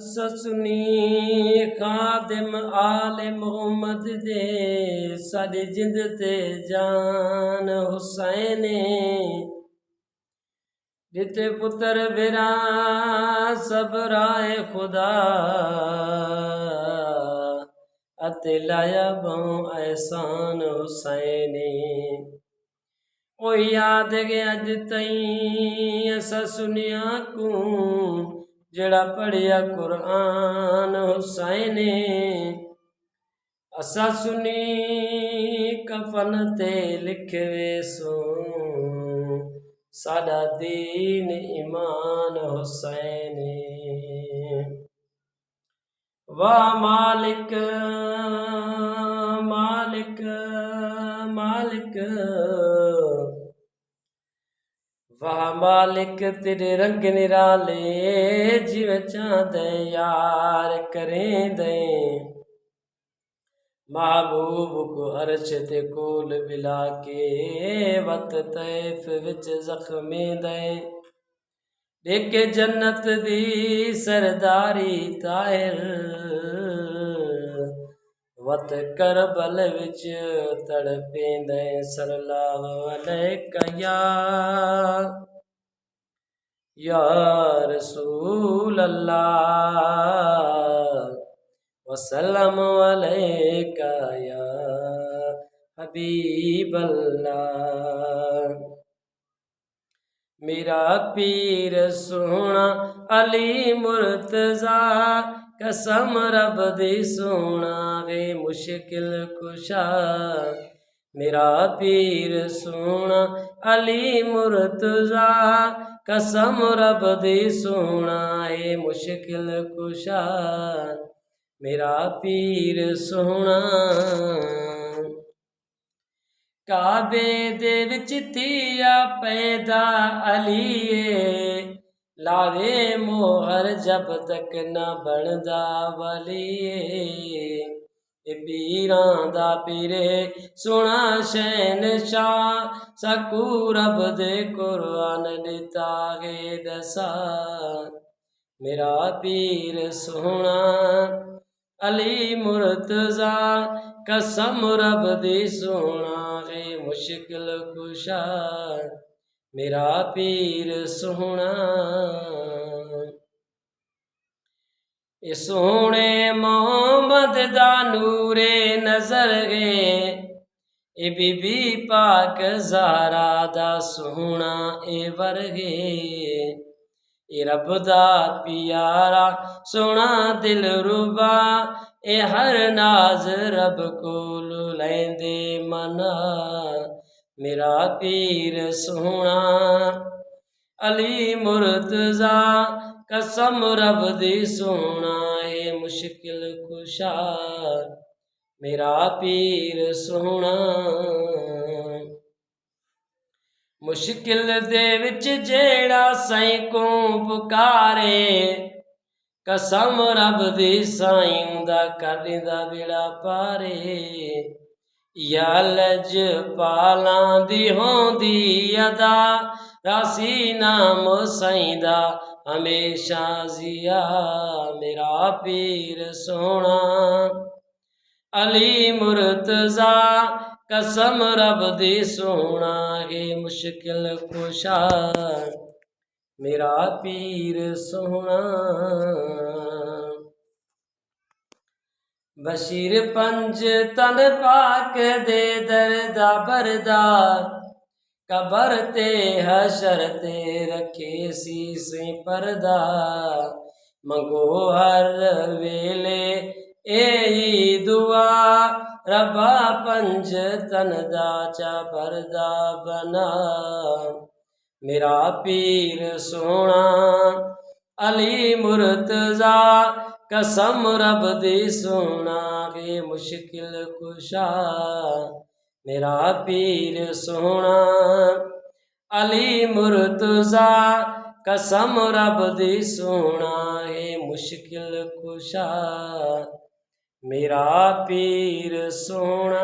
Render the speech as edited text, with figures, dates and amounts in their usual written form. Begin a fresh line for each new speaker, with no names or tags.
ससुनी खादिम आले मोहम्मद दे साडी जिंद ते जान हुसैन जिते पुत्र बिरा सब राय खुदा अते लाया बहु एहसान हुसैन ओ याद के अज तई असा सुनिया को जड़ा पढ़िया कुरान हुसैन असा सुनी कफन ते लिखवे सो साडा दीन ईमान हुसैन वाह मालिक मालिक मालिक वाह मालिक तेरे रंग निराले जिवे चांदे यार करें दे महबूब को अर्श ते कोल बिला के वत तैफ विच जख्मी दे देखे जन्नत दी सरदारी ताहिर वत करबल विच तड़पेंदे सल्लल्लाहु अलैहि या रसूल अल्लाह वसल्लम अलैका या हबीब अल्लाह मेरा पीर सोना अली मुर्तजा कसम रब दी सोना रे मुश्किल कुशा मेरा पीर सोना अली मुर्तजा कसम रब दी सोना है मुश्किल कुशा मेरा पीर सोना काबे दे विच थिया पैदा अलीए लावे मोहर जब तक न बनदा वलीए पीरां दा पीरे सोना शहनशाह सकू रब दे कुरान दिता गे दसा मेरा पीर सोना अली मुर्तजा कसम रब दी सोना रे मुश्किल कुशा मेरा पीर सोना ए सोने मोहम्मद दा नूरे नजर गे ए बीबी पाक ज़हरा दा सोना ए वरगे ए रब दा प्यारा सोना दिल रुबा ए हर नाज रब कोल लैंदे मना मेरा पीर सोना अली मुर्तजा कसम रब दी सोना ए मुश्किल कुशा मेरा पीर सोना मुश्किल दे विच जेड़ा साईं को पुकारे कसम रब दी साईं दा कर दिंदा बेड़ा पारे या लज पालां दी होंदी अदा रासी नाम साईं दा हमेशा जिया मेरा पीर सोना अली मुर्तजा कसम रब दी सोना है मुश्किल कुशा मेरा पीर सोना बशीर पंज तन पाक दे दरदा बरदा कबर ते हशर ते रखे सीसे पर्दा मंगो हर वेले एही दुआ रबा पंज तन दा चा पर्दा बना मेरा पीर सोना अली मुर्तजा कसम रब दी सोना के मुश्किल कुशा मेरा पीर सोना अली मुर्तजा कसम रब दी सोना है मुश्किल कुशा मेरा पीर सोना।